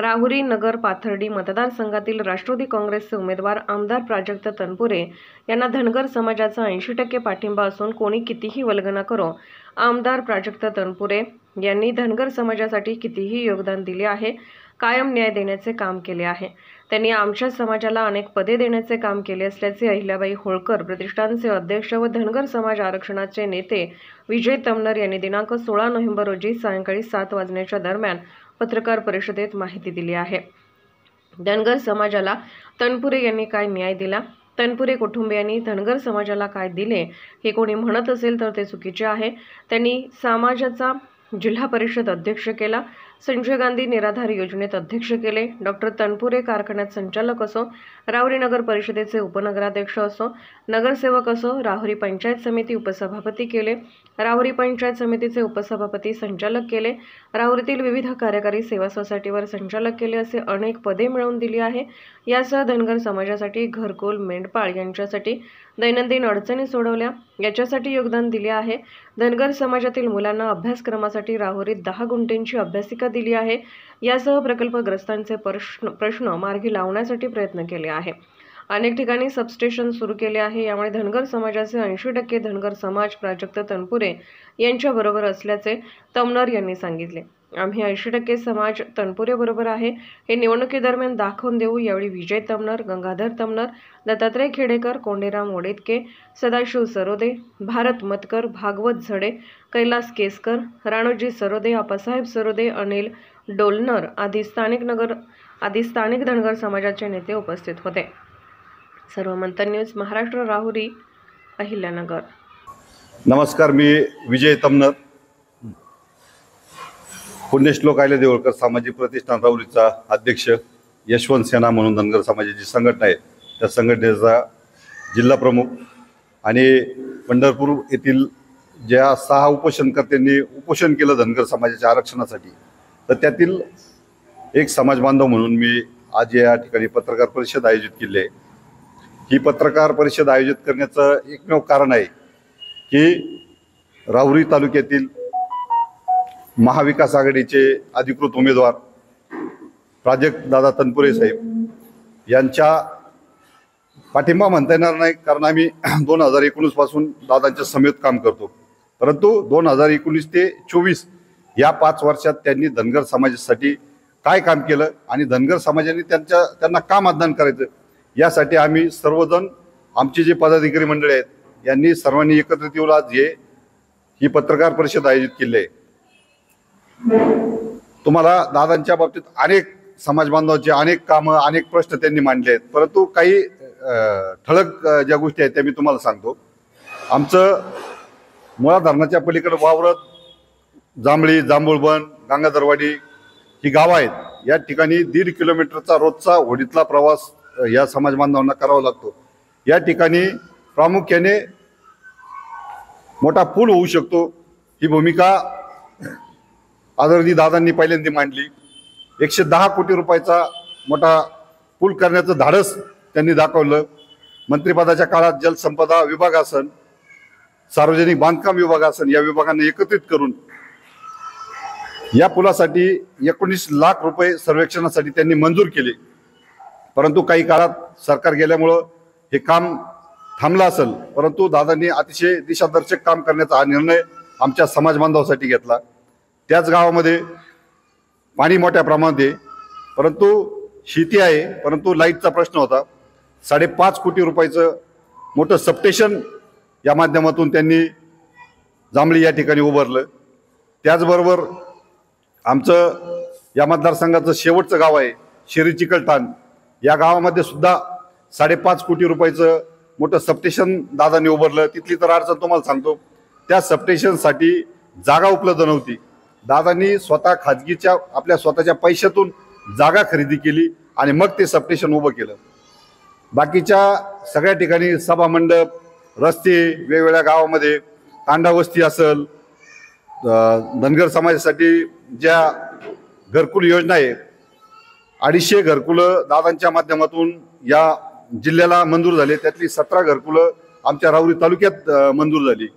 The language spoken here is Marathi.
राहुरी नगर पाथर्डी मतदारसंघातील राष्ट्रवादी काँग्रेसचे उमेदवार आमदार प्राजक्त तनपुरे यांना धनगर समाजाचा 80% पाठिंबा असून कोणी कितीही वल्गना करो, आमदार प्राजक्त तनपुरे यांनी धनगर समाजासाठी कितीही योगदान दिले आहे, कायम न्याय देण्याचे काम केले आहे। त्यांनी आमच्या समाजाला अनेक पदे देण्याचे काम केले असल्याचे अहिल्याबाई होळकर प्रतिष्ठानचे अध्यक्ष व धनगर समाज आरक्षणाचे नेते विजय तमनर यांनी दिनांक 16 नोव्हेंबर रोजी सायंकाळी 7 वाजण्याच्या दरम्यान पत्रकार परिषदेत माहिती दिली आहे। धनगर समाजाला तनपुरे यांनी काय न्याय दिला, तनपुरे कुटुंबियांनी धनगर समाजाला काय दिले हे कोणी म्हणत असेल तर ते चुकीचे आहे। त्यांनी समाजाचा जिल्हा परिषद अध्यक्ष केला, संजय गांधी निराधार योजनेत अध्यक्ष केले, डॉक्टर तनपुरे कारखान्यात संचालक असो, राहुरी नगर परिषदेचे उपनगराध्यक्ष असो, नगरसेवक असो, राहुरी पंचायत समिती उपसभापती केले, राहुरी पंचायत समितीचे उपसभापती संचालक केले, राहुरीतील विविध कार्यकारी सेवा सोसायटीवर संचालक केले, असे अनेक पदे मिळवून दिली आहे। यासह धनगर समाजासाठी घरकुल, मेंढपाळ यांच्यासाठी दैनंदिन अडचणी सोडवल्या, याच्यासाठी योगदान दिले आहे। धनगर समाजातील मुलांना अभ्यासक्रमासाठी राहुरीत 10 गुंठेंची अभ्यासिका दिली आहे। यासह प्रकल्पग्रस्तांचे प्रश्न मार्गी लावण्यासाठी प्रयत्न केले आहे। अनेक ठिकाणी सबस्टेशन सुरू केले आहे। यामुळे धनगर समाजाचे 80% धनगर समाज प्राजक्त तनपुरे यांच्या बरोबर असल्याचे तमनर यांनी सांगितले। आम्ही 80% समाज तनपुरे बरोबर आहे, हे निवडणुकीदरम्यान दाखवून देऊ। यावेळी विजय तमनर, गंगाधर तमनर, दत्तात्रय खेडेकर, कोंडेराम ओडेतके, सदाशिव सरोदे, भारत मतकर, भागवत झडे, कैलास केसकर, राणोजी सरोदे, आप्पासाहेब सरोदे, अनिल डोलनर आदी स्थानिक धनगर समाजाचे नेते उपस्थित होते। सर्व मंथन न्यूज, महाराष्ट्र, राहुरी, अहिल्यानगर। नमस्कार, मी विजय तमनर, पुण्यश्लोक अहिल्यादेवी होळकर सामाजिक प्रतिष्ठान राहुरीचा अध्यक्ष। यशवंत सेना म्हणून धनगर समाजाची संघटना आहे, त्या संघटनेचा जिल्हा प्रमुख। आणि पंढरपूर येथील ज्या 6 उपोषणकर्त्यांनी उपोषण केलं धनगर समाजाच्या आरक्षणासाठी, तर त्यातील एक समाज बांधव म्हणून मी आज या ठिकाणी पत्रकार परिषद आयोजित केली आहे। ही पत्रकार परिषद आयोजित करण्याचं एकमेव कारण आहे की राहुरी तालुक्यातील महाविकास आघाडीचे अधिकृत उमेदवार प्राजक्त दादा तनपुरे साहेब यांच्या पाठिंबा म्हणता येणार नाही, कारण आम्ही 2019 पासून दादांच्या समेत काम करतो। परंतु 2019 ते 24 या 5 वर्षात त्यांनी धनगर समाजासाठी काय काम केलं आणि धनगर समाजाने त्यांना का मतदान करायचं, यासाठी आम्ही सर्वजण, आमचे जे पदाधिकारी मंडळी आहेत यांनी सर्वांनी एकत्रित येऊन आज ही पत्रकार परिषद आयोजित केली आहे। तुम्हाला दादांच्या बाबतीत अनेक समाज बांधवांचे अनेक कामं, अनेक प्रश्न त्यांनी मांडले आहेत, परंतु काही ठळक ज्या गोष्टी आहेत त्या मी तुम्हाला सांगतो। आमचं मुळा धरणाच्या पलीकडे वावरत जांभळी, जांभूळबन, गंगाधरवाडी ही गावं आहेत। या ठिकाणी 1.5 किलोमीटरचा रोजचा होडीतला प्रवास या समाज बांधवांना करावा लागतो। या ठिकाणी प्रामुख्याने मोठा पूल होऊ शकतो, ही भूमिका आदरणीय दादांनी पहिल्यांदा मांडली। 110 कोटी रुपयाचा मोठा पूल करण्याचं धाडस त्यांनी दाखवलं। मंत्रिपदाच्या काळात जलसंपदा विभाग असन, सार्वजनिक बांधकाम विभाग असन, या विभागांना एकत्रित करून या पुलासाठी 19 लाख रुपये सर्वेक्षणासाठी त्यांनी मंजूर केले। परंतु काही काळात सरकार गेल्यामुळं हे काम थांबलं असेल, परंतु दादांनी अतिशय दिशादर्शक काम करण्याचा हा निर्णय आमच्या समाज बांधवांसाठी घेतला। त्याच गावामध्ये पाणी मोठ्या प्रमाणात आहे, परंतु शेती आहे, परंतु लाईटचा प्रश्न होता। 5.5 कोटी रुपयाचं मोठं सबस्टेशन या माध्यमातून त्यांनी जांभळी या ठिकाणी उभारलं। त्याचबरोबर आमचं या मतदारसंघाचं शेवटचं गाव आहे शेरी चिकलठाण, या गावामध्ये सुद्धा 5.5 कोटी रुपयाचं मोठं सबस्टेशन दादांनी उभारलं। तिथली तर अडचण तुम्हाला सांगतो, त्या सबस्टेशनसाठी जागा उपलब्ध नव्हती। दादांनी स्वतः खाजगीच्या आपल्या स्वतःच्या पैशातून जागा खरेदी केली आणि मग ते सबस्टेशन उभं केलं। बाकीच्या सगळ्या ठिकाणी सभामंडप, रस्ते, वेगवेगळ्या गावामध्ये तांडा वस्ती असेल, धनगर समाजासाठी ज्या घरकुल योजना आहे, 250 घरकुलं दादांच्या माध्यमातून या जिल्ह्याला मंजूर झाले। त्यातली 17 घरकुलं आमच्या राहुरी तालुक्यात मंजूर झाली।